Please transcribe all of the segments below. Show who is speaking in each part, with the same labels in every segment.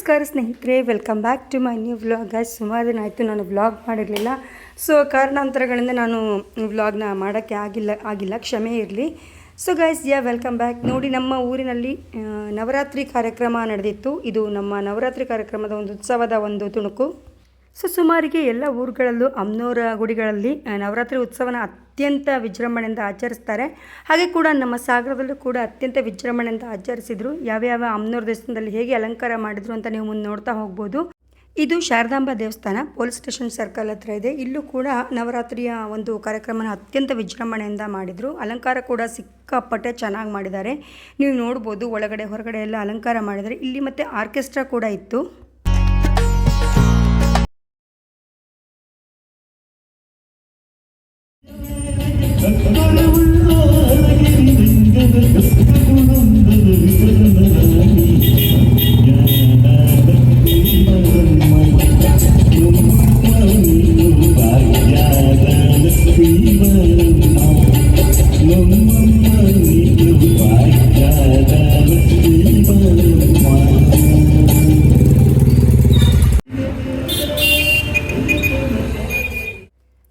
Speaker 1: ನಮಸ್ಕಾರ ಸ್ನೇಹಿತರೆ, welcome back to my new vlog. Guys, ಸುಮಾರು ದಿನ ಆಯಿತು ನಾನು ವ್ಲಾಗ್ ಮಾಡಿರಲಿಲ್ಲ. ಸೊ ಕಾರಣಾಂತರಗಳಿಂದ ನಾನು ವ್ಲಾಗ್ನ ಮಾಡೋಕ್ಕೆ ಆಗಿಲ್ಲ, ಕ್ಷಮೆ ಇರಲಿ. So guys, welcome back. ನೋಡಿ, ನಮ್ಮ ಊರಿನಲ್ಲಿ ನವರಾತ್ರಿ ಕಾರ್ಯಕ್ರಮ ನಡೆದಿತ್ತು. ಇದು ನಮ್ಮ ನವರಾತ್ರಿ ಕಾರ್ಯಕ್ರಮದ ಒಂದು ಉತ್ಸವದ ಒಂದು ತುಣುಕು. ಸೊ ಸುಮಾರಿಗೆ ಎಲ್ಲ ಊರುಗಳಲ್ಲೂ ಅಮ್ಮನವರ ಗುಡಿಗಳಲ್ಲಿ ನವರಾತ್ರಿ ಉತ್ಸವನ ಅತ್ಯಂತ ವಿಜೃಂಭಣೆಯಿಂದ ಆಚರಿಸ್ತಾರೆ. ಹಾಗೆ ಕೂಡ ನಮ್ಮ ಸಾಗರದಲ್ಲೂ ಕೂಡ ಅತ್ಯಂತ ವಿಜೃಂಭಣೆಯಿಂದ ಆಚರಿಸಿದರು. ಯಾವ್ಯಾವ ಅಮ್ಮನವ್ರ ದೇವಸ್ಥಾನದಲ್ಲಿ ಹೇಗೆ ಅಲಂಕಾರ ಮಾಡಿದ್ರು ಅಂತ ನೀವು ಮುಂದೆ ನೋಡ್ತಾ ಹೋಗ್ಬೋದು. ಇದು ಶಾರದಾಂಬ ದೇವಸ್ಥಾನ, ಪೊಲೀಸ್ ಸ್ಟೇಷನ್ ಸರ್ಕಲ್ ಹತ್ರ ಇದೆ. ಇಲ್ಲೂ ಕೂಡ ನವರಾತ್ರಿಯ ಒಂದು ಕಾರ್ಯಕ್ರಮನ ಅತ್ಯಂತ ವಿಜೃಂಭಣೆಯಿಂದ ಮಾಡಿದರು. ಅಲಂಕಾರ ಕೂಡ ಸಿಕ್ಕಾಪಟ್ಟೆ ಚೆನ್ನಾಗಿ ಮಾಡಿದ್ದಾರೆ. ನೀವು ನೋಡ್ಬೋದು, ಒಳಗಡೆ ಹೊರಗಡೆ ಎಲ್ಲ ಅಲಂಕಾರ ಮಾಡಿದ್ದಾರೆ. ಇಲ್ಲಿ ಮತ್ತು ಆರ್ಕೆಸ್ಟ್ರಾ ಕೂಡ ಇತ್ತು.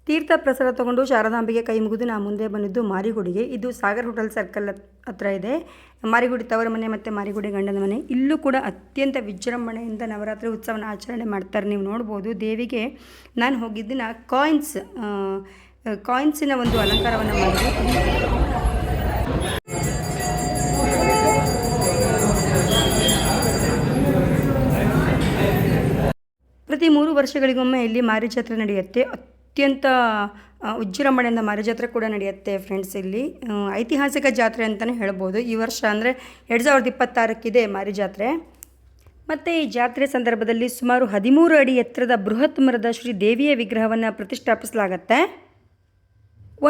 Speaker 1: ತೀರ್ಥ ಪ್ರಸಾದ ತಗೊಂಡು ಶಾರದಾಂಬೆಗೆ ಕೈ ಮುಗಿದು ನಾ ಮುಂದೆ ಬಂದಿದ್ದು ಮಾರಿಗುಡಿಗೆ. ಇದು ಸಾಗರ್ ಹೋಟೆಲ್ ಸರ್ಕಲ್ ಹತ್ರ ಇದೆ. ಮಾರಿಗುಡಿ ತವರ ಮನೆ ಮತ್ತು ಮಾರಿಗುಡಿ ಗಂಡನ ಮನೆ. ಇಲ್ಲೂ ಕೂಡ ಅತ್ಯಂತ ವಿಜೃಂಭಣೆಯಿಂದ ನವರಾತ್ರಿ ಉತ್ಸವನ ಆಚರಣೆ ಮಾಡ್ತಾರೆ. ನೀವು ನೋಡ್ಬೋದು, ದೇವಿಗೆ ನಾನು ಹೋಗಿದ್ದಿನ ಕಾಯಿನ್ಸಿನ ಒಂದು ಅಲಂಕಾರವನ್ನು ಮಾಡಿದ್ರು. ಪ್ರತಿ 3 ವರ್ಷಗಳಿಗೊಮ್ಮೆ ಇಲ್ಲಿ ಮಾರಿ ಜಾತ್ರೆ ನಡೆಯುತ್ತೆ. ಅತ್ಯಂತ ವಿಜೃಂಭಣೆಯಿಂದ ಮಾರಿ ಜಾತ್ರೆ ಕೂಡ ನಡೆಯುತ್ತೆ ಫ್ರೆಂಡ್ಸ್. ಇಲ್ಲಿ ಐತಿಹಾಸಿಕ ಜಾತ್ರೆ ಅಂತಲೇ ಹೇಳ್ಬೋದು. ಈ ವರ್ಷ ಅಂದರೆ 2026ಕ್ಕಿದೆ ಮಾರಿ ಜಾತ್ರೆ. ಮತ್ತು ಈ ಜಾತ್ರೆ ಸಂದರ್ಭದಲ್ಲಿ ಸುಮಾರು 13 ಅಡಿ ಎತ್ತರದ ಬೃಹತ್ ಮರದ ಶ್ರೀ ದೇವಿಯ ವಿಗ್ರಹವನ್ನು ಪ್ರತಿಷ್ಠಾಪಿಸಲಾಗತ್ತೆ.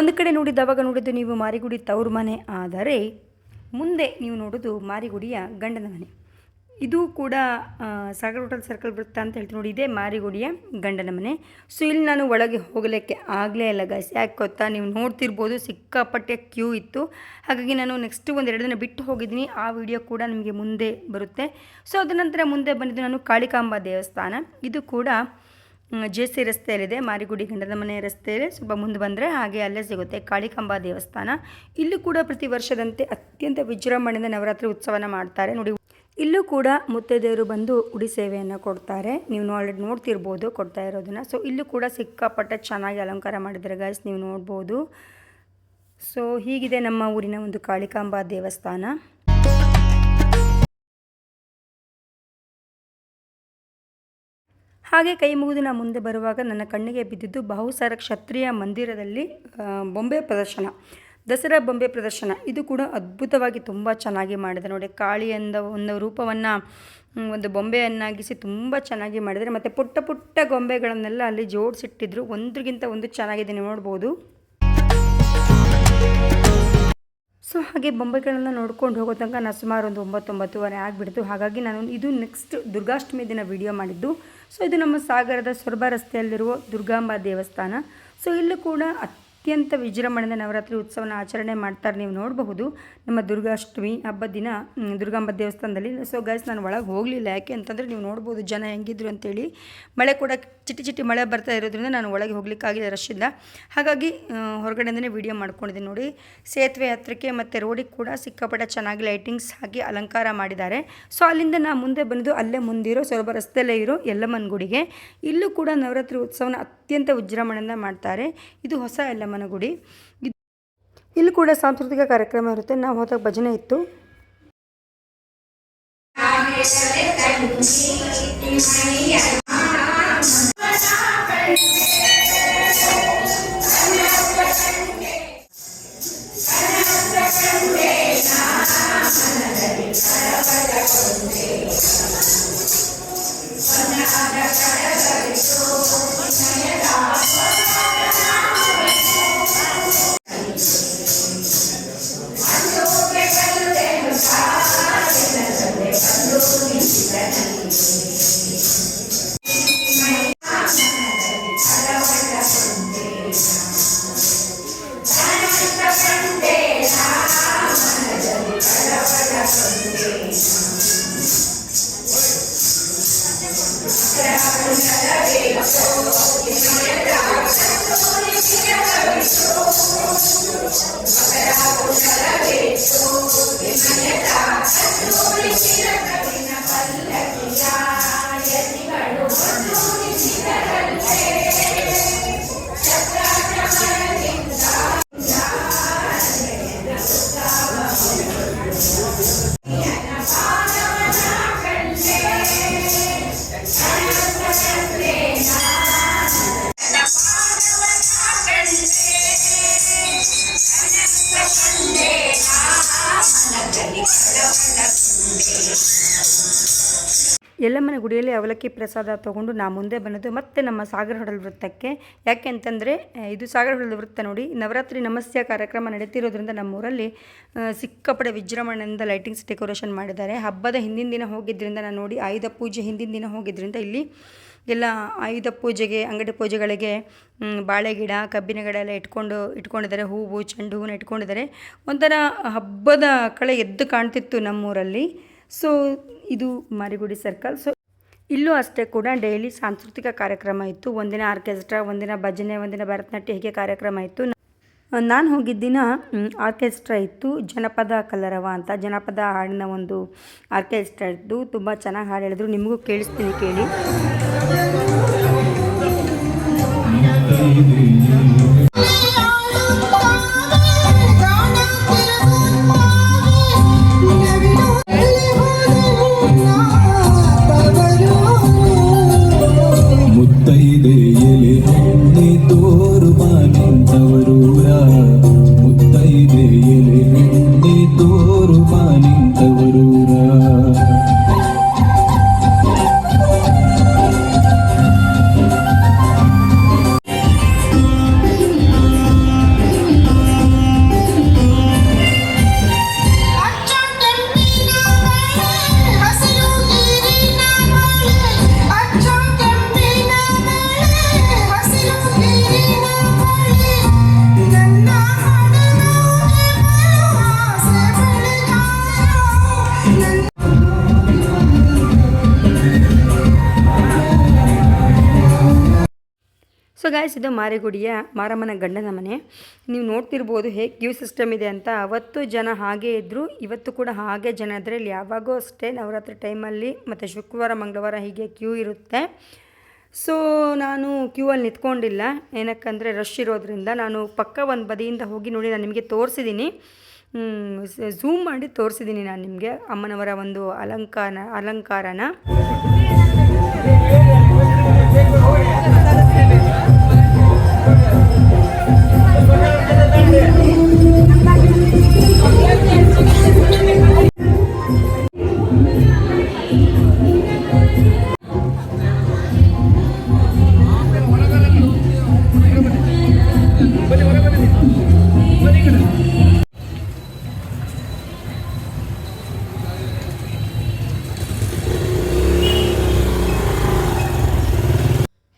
Speaker 1: ಒಂದು ಕಡೆ ಅವಾಗ ನೋಡಿದ್ದು ನೀವು ಮಾರಿಗುಡಿ ತವರು ಮನೆ, ಆದರೆ ಮುಂದೆ ನೀವು ನೋಡೋದು ಮಾರಿಗುಡಿಯ ಗಂಡನ ಮನೆ. ಇದು ಕೂಡ ಸಾಗರ್ ಹೋಟೆಲ್ ಸರ್ಕಲ್ ಬರುತ್ತೆ ಅಂತ ಹೇಳ್ತೀನಿ ನೋಡಿ. ಇದೇ ಮಾರಿಗುಡಿಯ ಗಂಡನ ಮನೆ. ಸೊ ಇಲ್ಲಿ ನಾನು ಒಳಗೆ ಹೋಗಲಿಕ್ಕೆ ಆಗಲೇ ಇಲ್ಲ ಗೈಸ್. ಯಾಕೆ ಗೊತ್ತಾ, ನೀವು ನೋಡ್ತಿರ್ಬೋದು, ಸಿಕ್ಕಾಪಟ್ಟೆ ಕ್ಯೂ ಇತ್ತು. ಹಾಗಾಗಿ ನಾನು ನೆಕ್ಸ್ಟ್ 1-2 ದಿನ ಬಿಟ್ಟು ಹೋಗಿದ್ದೀನಿ. ಆ ವಿಡಿಯೋ ಕೂಡ ನಿಮಗೆ ಮುಂದೆ ಬರುತ್ತೆ. ಸೊ ಅದ ನಂತರ ಮುಂದೆ ಬಂದಿದ್ದು ನಾನು ಕಾಳಿಕಾಂಬಾ ದೇವಸ್ಥಾನ. ಇದು ಕೂಡ JC ರಸ್ತೆಯಲ್ಲಿದೆ, ಮಾರಿಗುಡಿ ಗಂಡನ ಮನೆ ರಸ್ತೆಯಲ್ಲಿ ಸ್ವಲ್ಪ ಮುಂದೆ ಬಂದರೆ ಹಾಗೆ ಅಲ್ಲೇ ಸಿಗುತ್ತೆ ಕಾಳಿಕಾಂಬಾ ದೇವಸ್ಥಾನ. ಇಲ್ಲೂ ಕೂಡ ಪ್ರತಿ ವರ್ಷದಂತೆ ಅತ್ಯಂತ ವಿಜೃಂಭಣೆಯಿಂದ ನವರಾತ್ರಿ ಉತ್ಸವನ ಮಾಡ್ತಾರೆ ನೋಡಿ. ಇಲ್ಲೂ ಕೂಡ ಮುತ್ತೈದೆಯರು ಬಂದು ಉಡಿ ಸೇವೆಯನ್ನು ಕೊಡ್ತಾರೆ. ನೀವು ಆಲ್ರೆಡಿ ನೋಡ್ತಿರ್ಬೋದು ಕೊಡ್ತಾ ಇರೋದನ್ನು. ಸೊ ಇಲ್ಲೂ ಕೂಡ ಸಿಕ್ಕಾಪಟ್ಟೆ ಚೆನ್ನಾಗಿ ಅಲಂಕಾರ ಮಾಡಿದ್ದಾರೆ ಗೈಸ್, ನೀವು ನೋಡ್ಬೋದು. ಸೊ ಹೀಗಿದೆ ನಮ್ಮ ಊರಿನ ಒಂದು ಕಾಳಿಕಾಂಬಾ ದೇವಸ್ಥಾನ. ಹಾಗೆ ಕೈ ಮುಗಿದು ನಾನು ಮುಂದೆ ಬರುವಾಗ ನನ್ನ ಕಣ್ಣಿಗೆ ಬಿದ್ದಿದ್ದು ಬಹುಸಾರ ಕ್ಷತ್ರಿಯ ಮಂದಿರದಲ್ಲಿ ಬೊಂಬೆ ಪ್ರದರ್ಶನ, ದಸರಾ ಬೊಂಬೆ ಪ್ರದರ್ಶನ. ಇದು ಕೂಡ ಅದ್ಭುತವಾಗಿ ತುಂಬ ಚೆನ್ನಾಗಿ ಮಾಡಿದೆ ನೋಡಿ. ಕಾಳಿಯಿಂದ ಒಂದು ರೂಪವನ್ನು ಒಂದು ಬೊಂಬೆಯನ್ನಾಗಿಸಿ ತುಂಬ ಚೆನ್ನಾಗಿ ಮಾಡಿದರೆ. ಮತ್ತು ಪುಟ್ಟ ಪುಟ್ಟ ಗೊಂಬೆಗಳನ್ನೆಲ್ಲ ಅಲ್ಲಿ ಜೋಡಿಸಿಟ್ಟಿದ್ರು, ಒಂದ್ರಿಗಿಂತ ಒಂದು ಚೆನ್ನಾಗಿದೆ, ನೋಡ್ಬೋದು. ಸೊ ಹಾಗೆ ಬೊಂಬೆಗಳನ್ನು ನೋಡ್ಕೊಂಡು ಹೋಗೋ ತನಕ ನಾನು ಸುಮಾರು ಒಂದು 9-9:30 ಆಗಿಬಿಡ್ತು. ಹಾಗಾಗಿ ನಾನು ಇದು ನೆಕ್ಸ್ಟ್ ದುರ್ಗಾಷ್ಟಮಿ ದಿನ ವಿಡಿಯೋ ಮಾಡಿದ್ದು. ಸೊ ಇದು ನಮ್ಮ ಸಾಗರದ ಸೊರಬ ರಸ್ತೆಯಲ್ಲಿರುವ ದುರ್ಗಾಂಬಾ ದೇವಸ್ಥಾನ. ಸೊ ಇಲ್ಲೂ ಕೂಡ ಅತ್ಯಂತ ವಿಜೃಂಭಣೆಯಿಂದ ನವರಾತ್ರಿ ಉತ್ಸವನ ಆಚರಣೆ ಮಾಡ್ತಾರೆ. ನೀವು ನೋಡಬಹುದು ನಮ್ಮ ದುರ್ಗಾಷ್ಟಮಿ ಹಬ್ಬದ ದಿನ ದುರ್ಗಾಂಬ ದೇವಸ್ಥಾನದಲ್ಲಿ. ಸೊ ಗೈಸ್, ನಾನು ಒಳಗೆ ಹೋಗಲಿಲ್ಲ. ಯಾಕೆ ಅಂತಂದರೆ ನೀವು ನೋಡ್ಬೋದು ಜನ ಹೆಂಗಿದ್ರು ಅಂತೇಳಿ. ಮಳೆ ಕೂಡ ಚಿಟಿ ಮಳೆ ಬರ್ತಾ ಇರೋದ್ರಿಂದ ನಾನು ಒಳಗೆ ಹೋಗ್ಲಿಕ್ಕಾಗಿಲ್ಲ, ರಶ್ ಇಲ್ಲ. ಹಾಗಾಗಿ ಹೊರಗಡೆಯಿಂದನೇ ವಿಡಿಯೋ ಮಾಡ್ಕೊಂಡಿದ್ದೀನಿ ನೋಡಿ. ಸೇತುವೆ ಹತ್ರಕ್ಕೆ ಮತ್ತು ರೋಡಿಗೆ ಕೂಡ ಸಿಕ್ಕಾಪಟ್ಟೆ ಚೆನ್ನಾಗಿ ಲೈಟಿಂಗ್ಸ್ ಹಾಕಿ ಅಲಂಕಾರ ಮಾಡಿದ್ದಾರೆ. ಸೊ ಅಲ್ಲಿಂದ ನಾನು ಮುಂದೆ ಬಂದು ಅಲ್ಲೇ ಮುಂದಿರೋ ಸೊರಬ ರಸ್ತೆಯಲ್ಲೇ ಇರೋ ಯಲ್ಲಮ್ಮನ ಗುಡಿಗೆ. ಇಲ್ಲೂ ಕೂಡ ನವರಾತ್ರಿ ಉತ್ಸವನ ಅತ್ಯಂತ ವಿಜೃಂಭಣೆಯಿಂದ ಮಾಡ್ತಾರೆ. ಇದು ಹೊಸ ಯಲ್ಲಮ್ಮನ ಗುಡಿ. ಇಲ್ಲಿ ಕೂಡ ಸಾಂಸ್ಕೃತಿಕ ಕಾರ್ಯಕ್ರಮ ಇರುತ್ತೆ. ನಾವು ಹೋದಾಗ ಭಜನೆ ಇತ್ತು. ಯಲ್ಲಮ್ಮನ ಗುಡಿಯಲ್ಲಿ ಅವಲಕ್ಕಿ ಪ್ರಸಾದ ತೊಗೊಂಡು ನಾ ಮುಂದೆ ಬಂದದ್ದು ಮತ್ತೆ ನಮ್ಮ ಸಾಗರ ಹೊಡಲ್ ವೃತ್ತಕ್ಕೆ. ಯಾಕೆ ಅಂತಂದರೆ ಇದು ಸಾಗರ ಹೊಡಲ್ ವೃತ್ತ ನೋಡಿ, ನವರಾತ್ರಿ ನಮಸ್ಯ ಕಾರ್ಯಕ್ರಮ ನಡೀತಿರೋದ್ರಿಂದ ನಮ್ಮೂರಲ್ಲಿ ಸಿಕ್ಕಾಪಡೆ ವಿಜೃಂಭಣೆಯಿಂದ ಲೈಟಿಂಗ್ಸ್ ಡೆಕೋರೇಷನ್ ಮಾಡಿದ್ದಾರೆ. ಹಬ್ಬದ ಹಿಂದಿನ ದಿನ ಹೋಗಿದ್ದರಿಂದ ನಾನು ನೋಡಿ, ಆಯುಧ ಪೂಜೆ ಹಿಂದಿನ ದಿನ ಹೋಗಿದ್ದರಿಂದ ಇಲ್ಲಿ ಎಲ್ಲ ಆಯುಧ ಪೂಜೆಗೆ, ಅಂಗಡಿ ಪೂಜೆಗಳಿಗೆ ಬಾಳೆ ಗಿಡ, ಕಬ್ಬಿನ ಗಿಡ ಎಲ್ಲ ಇಟ್ಕೊಂಡಿದ್ದಾರೆ. ಹೂವು, ಚೆಂಡು ಹೂವನ್ನ ಇಟ್ಕೊಂಡಿದ್ದಾರೆ. ಒಂಥರ ಹಬ್ಬದ ಕಳೆ ಎದ್ದು ಕಾಣ್ತಿತ್ತು ನಮ್ಮೂರಲ್ಲಿ. ಸೊ ಇದು ಮಾರಿಗುಡಿ ಸರ್ಕಲ್. ಸೊ ಇಲ್ಲೂ ಅಷ್ಟೇ ಕೂಡ ಡೈಲಿ ಸಾಂಸ್ಕೃತಿಕ ಕಾರ್ಯಕ್ರಮ ಇತ್ತು. ಒಂದಿನ ಆರ್ಕೆಸ್ಟ್ರಾ, ಒಂದಿನ ಭಜನೆ, ಒಂದಿನ ಭರತನಾಟ್ಯ, ಹೀಗೆ ಕಾರ್ಯಕ್ರಮ ಇತ್ತು. ನಾನು ಹೋಗಿದ್ದಿನ ಆರ್ಕೆಸ್ಟ್ರಾ ಇತ್ತು, ಜನಪದ ಕಲರವ ಅಂತ, ಜನಪದ ಹಾಡಿನ ಒಂದು ಆರ್ಕೆಸ್ಟ್ರಾ ಇತ್ತು. ತುಂಬ ಚೆನ್ನಾಗಿ ಹಾಡು ಹೇಳಿದ್ರು. ನಿಮಗೂ ಕೇಳಿಸ್ತೀನಿ, ಕೇಳಿ. ಸೊ ಗಾಯ್ಸ್, ಇದು ಮಾರಿಗುಡಿಯ ಮಾರಮ್ಮನ ಗಂಡನ ಮನೆ. ನೀವು ನೋಡ್ತಿರ್ಬೋದು ಹೇಗೆ ಕ್ಯೂ ಸಿಸ್ಟಮ್ ಇದೆ ಅಂತ. ಅವತ್ತು ಜನ ಹಾಗೇ ಇದ್ದರು, ಇವತ್ತು ಕೂಡ ಹಾಗೆ ಜನ ಇದ್ದರೆ. ಇಲ್ಲಿ ಯಾವಾಗೂ ಅಷ್ಟೇ ನವರಾತ್ರಿ ಟೈಮಲ್ಲಿ ಮತ್ತು ಶುಕ್ರವಾರ, ಮಂಗಳವಾರ ಹೀಗೆ ಕ್ಯೂ ಇರುತ್ತೆ. ಸೊ ನಾನು ಕ್ಯೂ ಅಲ್ಲಿ ನಿಂತ್ಕೊಂಡಿಲ್ಲ, ಏನಕ್ಕಂದರೆ ರಶ್ ಇರೋದ್ರಿಂದ. ನಾನು ಪಕ್ಕ ಒಂದು ಬದಿಯಿಂದ ಹೋಗಿ ನೋಡಿ, ನಾನು ನಿಮಗೆ ತೋರಿಸಿದ್ದೀನಿ, ಝೂಮ್ ಮಾಡಿ ತೋರಿಸಿದ್ದೀನಿ ನಾನು ನಿಮಗೆ ಅಮ್ಮನವರ ಒಂದು ಅಲಂಕಾರನ.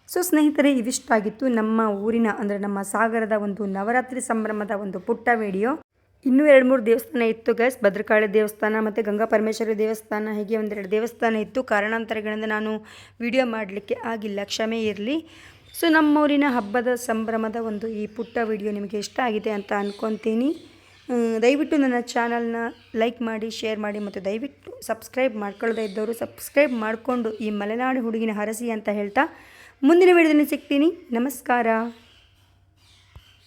Speaker 1: ಸೊ ಸ್ನೇಹಿತರೆ, ಇವಿಷ್ಟಾಗಿತ್ತು ನಮ್ಮ ಊರಿನ, ಅಂದರೆ ನಮ್ಮ ಸಾಗರದ ಒಂದು ನವರಾತ್ರಿ ಸಂಭ್ರಮದ ಒಂದು ಪುಟ್ಟ ವಿಡಿಯೋ. ಇನ್ನೂ 2-3 ದೇವಸ್ಥಾನ ಇತ್ತು ಗೈಸ್. ಭದ್ರಕಾಳಿ ದೇವಸ್ಥಾನ ಮತ್ತು ಗಂಗಾ ಪರಮೇಶ್ವರಿ ದೇವಸ್ಥಾನ, ಹೀಗೆ 1-2 ದೇವಸ್ಥಾನ ಇತ್ತು. ಕಾರಣಾಂತರಗಳಿಂದ ನಾನು ವಿಡಿಯೋ ಮಾಡಲಿಕ್ಕೆ ಆಗಿಲ್ಲ, ಕ್ಷಮೆ ಇರಲಿ. ಸೊ ನಮ್ಮೂರಿನ ಹಬ್ಬದ ಸಂಭ್ರಮದ ಒಂದು ಈ ಪುಟ್ಟ ವಿಡಿಯೋ ನಿಮಗೆ ಇಷ್ಟ ಆಗಿದೆ ಅಂತ ಅಂದ್ಕೊತೀನಿ. ದಯವಿಟ್ಟು ನನ್ನ ಚಾನಲ್ನ ಲೈಕ್ ಮಾಡಿ, ಶೇರ್ ಮಾಡಿ, ಮತ್ತು ದಯವಿಟ್ಟು ಸಬ್ಸ್ಕ್ರೈಬ್ ಮಾಡ್ಕೊಳ್ಳದೇ ಇದ್ದವರು ಸಬ್ಸ್ಕ್ರೈಬ್ ಮಾಡಿಕೊಂಡು ಈ ಮಲೆನಾಡು ಹುಡುಗಿನ ಹರಸಿ ಅಂತ ಹೇಳ್ತಾ ಮುಂದಿನ ವಿಡಿಯೋದಲ್ಲಿ ಸಿಗ್ತೀನಿ. ನಮಸ್ಕಾರ.